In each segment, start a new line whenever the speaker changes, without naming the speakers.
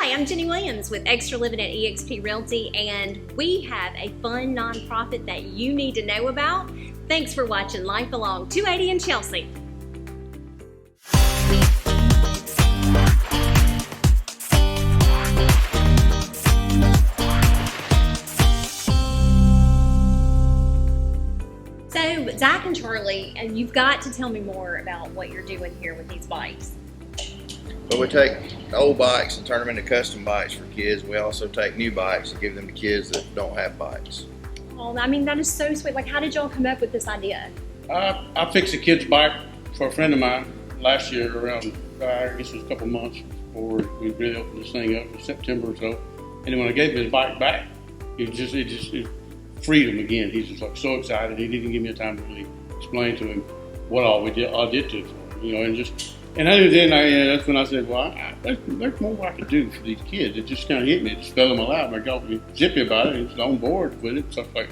Hi, I'm Genny Williams with Extra Living at eXp Realty, and we have a fun nonprofit that you need to know about. Thanks for watching Life Along 280 in Chelsea. So, Zach and Charlie, and you've got to tell me more about what you're doing here with these bikes.
Well, we take old bikes and turn them into custom bikes for kids. We also take new bikes and give them to kids that don't have bikes.
Oh, I mean, that is so sweet. Like, how did y'all come up with this idea?
I fixed a kid's bike for a friend of mine last year around, I guess it was a couple months before we really opened this thing up in September or so. And then when I gave him his bike back, it freed him again. He's just like so excited. He didn't give me a time to really explain to him what all I did to it for him, And that's when I said, well, there's more I could do for these kids. It just kind of hit me. It just fell in my lap. I got zippy about it. He was on board with it. So I was like,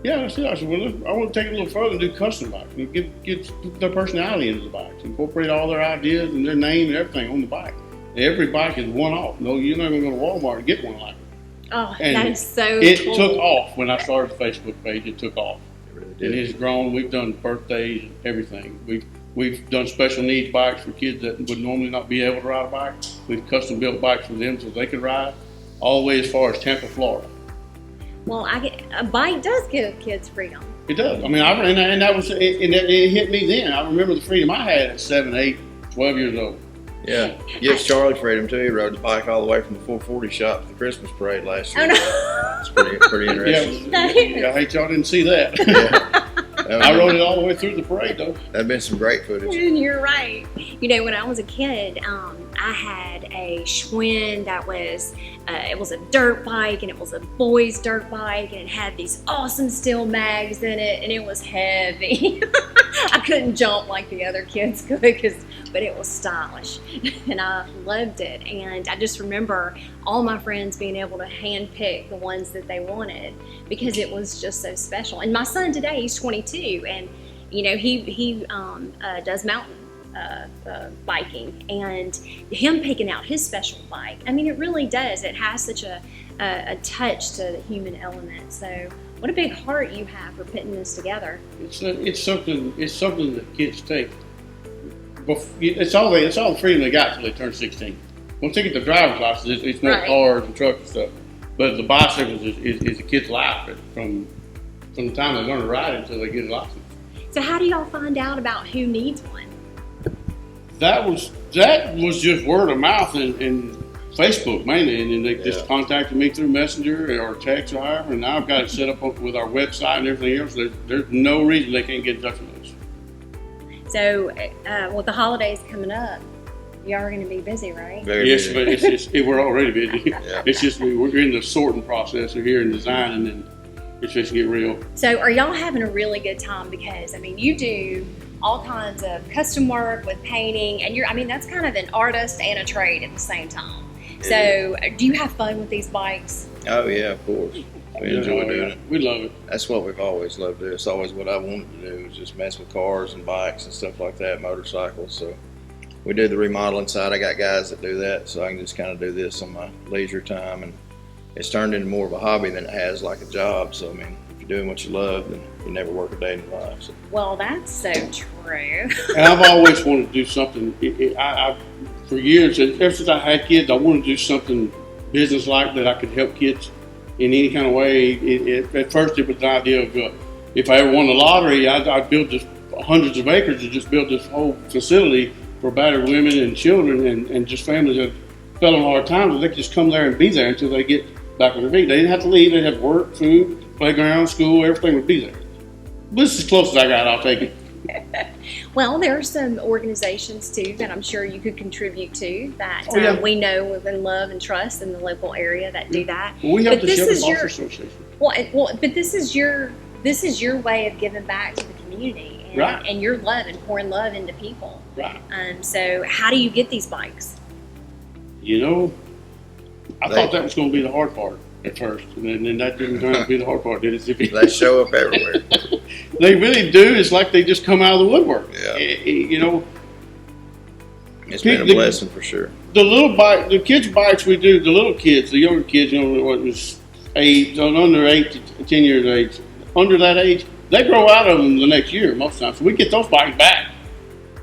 yeah, that's it. I said, well, I want to take it a little further and do custom bikes. And get their personality into the bikes. Incorporate all their ideas and their name and everything on the bike. And every bike is one-off. No, you're not going to go to Walmart and get one like it.
Oh,
and
that is so
It
cool.
took off when I started the Facebook page. It took off.
It really
And
did.
it's grown. We've done birthdays, everything. We've done special needs bikes for kids that would normally not be able to ride a bike. We've custom built bikes for them so they could ride all the way as far as Tampa, Florida.
Well, a bike does give kids freedom.
It does. I mean, it hit me then. I remember the freedom I had at 7, 8, 12 years old.
Yeah, gives Charlie freedom too. He rode the bike all the way from the 440 shop to the Christmas parade last year.
Oh, no.
It's pretty interesting.
Yeah, I hate y'all didn't see that.
Yeah.
I rode it all the way through the parade though.
That'd been some great footage.
You're right. You know, when I was a kid, I had a Schwinn that was, it was a dirt bike, and it was a boy's dirt bike, and it had these awesome steel mags in it, and it was heavy. I couldn't jump like the other kids could, but it was stylish, and I loved it. And I just remember all my friends being able to hand pick the ones that they wanted because it was just so special. And my son today, he's 22, and you know he does mountain biking, and him picking out his special bike. I mean, it really does. It has such a touch to the human element. So, what a big heart you have for putting this together.
It's something that kids take. It's all the freedom they got until they turn 16. Once they get the driver's license, it's more
Right.
cars and trucks and stuff. But the bicycles is a kid's life from the time they learn to ride until they get a license.
So, how do y'all find out about who needs one?
That was just word of mouth and Facebook mainly, and then they just contacted me through Messenger or text or however, and now I've got it set up with our website and everything else. There's no reason they can't get in touch with us.
So, with the holidays coming up, you are going to be busy, right?
Very
Yes,
busy.
but it's just we're already busy.
Yeah.
It's just we're in the sorting process. We're here in design, and then it's just get real.
So, are y'all having a really good time? Because I mean, you do all kinds of custom work with painting, and that's kind of an artist and a trade at the same time. So, do you have fun with these bikes?
Oh yeah, of course. We enjoy doing it.
We love it.
That's what we've always loved to do. It's always what I wanted to do, is just mess with cars and bikes and stuff like that, motorcycles. So we do the remodeling side. I got guys that do that, so I can just kind of do this on my leisure time. And it's turned into more of a hobby than it has like a job. So, I mean, if you're doing what you love, then you never work a day in your life. So.
Well, that's so true.
And I've always wanted to do something. For years, ever since I had kids, I wanted to do something business-like that I could help kids in any kind of way. At first, it was the idea of if I ever won the lottery, I'd build just hundreds of acres and just build this whole facility for battered women and children and just families that fell on hard times. They could just come there and be there until they get back on their feet. They didn't have to leave. They'd have work, food, playground, school, everything would be there. This is as close as I got. I'll take it.
Well, there are some organizations too that I'm sure you could contribute to that we know and love and trust in the local area that do that.
Well, we have
But
the
this
Shelter
is
Foster Association.
But this is your way of giving back to the community, and,
Right.
and your love and pouring love into people.
Right.
So how do you get these bikes?
I thought that was going to be the hard part at first, and then that didn't turn out to be the hard part, did it?
They show up everywhere.
They really do. It's like they just come out of the woodwork.
Yeah.
You know,
It's been a blessing for sure.
The little bike, the kids' bikes we do, the little kids, the younger kids, you know, what was under 8 to 10 years age, under that age, they grow out of them the next year most of the time. So we get those bikes back.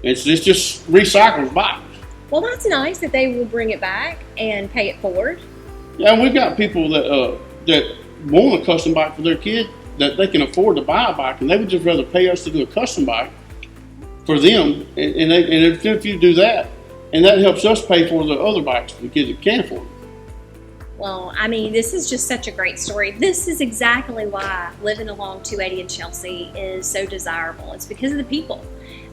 It's just recycled bikes.
Well, that's nice that they will bring it back and pay it forward.
Yeah, and we've got people that want a custom bike for their kid that they can afford to buy a bike, and they would just rather pay us to do a custom bike for them. And if you do that, and that helps us pay for the other bikes for the kids that can't afford it.
Well, I mean, this is just such a great story. This is exactly why living along 280 in Chelsea is so desirable. It's because of the people.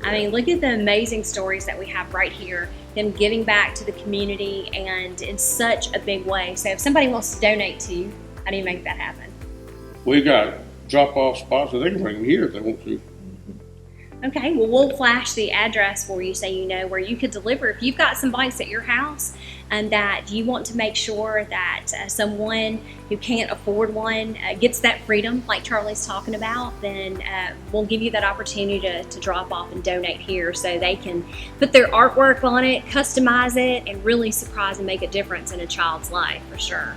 I mean, look at the amazing stories that we have right here, them giving back to the community and in such a big way. So if somebody wants to donate to you, how do you make that happen?
We've got drop-off spots, so they can bring them here if they want to.
Okay, well, we'll flash the address for you so you know where you could deliver. If you've got some bikes at your house and that you want to make sure that someone who can't afford one gets that freedom like Charlie's talking about, then we'll give you that opportunity to drop off and donate here so they can put their artwork on it, customize it, and really surprise and make a difference in a child's life for sure.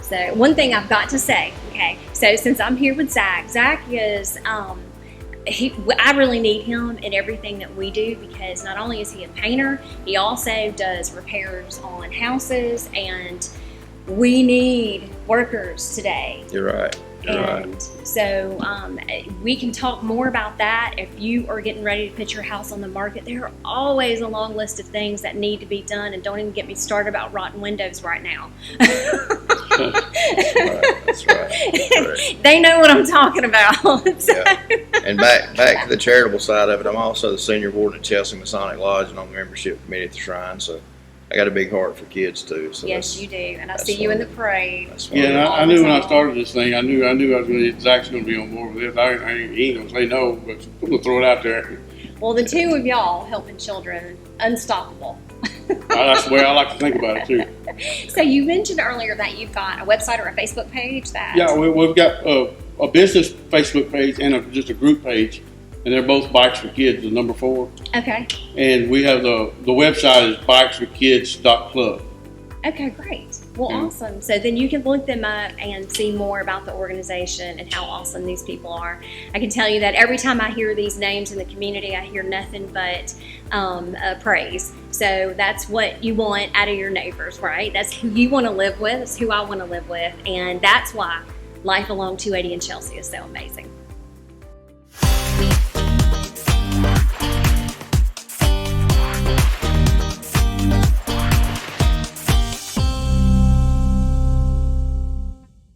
So one thing I've got to say, okay, so since I'm here with Zach is I really need him in everything that we do because not only is he a painter, he also does repairs on houses, and we need workers today.
You're right.
And so we can talk more about that if you are getting ready to put your house on the market. There are always a long list of things that need to be done, and don't even get me started about rotten windows right now.
That's right.
They know what I'm talking about. So.
Yeah. And back to the charitable side of it, I'm also the senior warden at Chelsea Masonic Lodge and on the membership committee at the Shrine. So I got a big heart for kids too. So
yes, you do, and I see you in the parade.
Yeah, and I knew when I started this thing, I knew Zach's going to be on board with this. He ain't going to say no, but I'm going to throw it out there.
Well, the two of y'all helping children, unstoppable.
That's the way I like to think about it too.
So you mentioned earlier that you've got a website or a Facebook page that...
Yeah, we've got a business Facebook page and just a group page, and they're both Bikes for Kids, the number 4.
Okay.
And we have the website is bikesforkids.club.
Okay, great. Well, awesome. So then you can look them up and see more about the organization and how awesome these people are. I can tell you that every time I hear these names in the community, I hear nothing but praise. So that's what you want out of your neighbors, right? That's who you want to live with. It's who I want to live with. And that's why life along 280 in Chelsea is so amazing.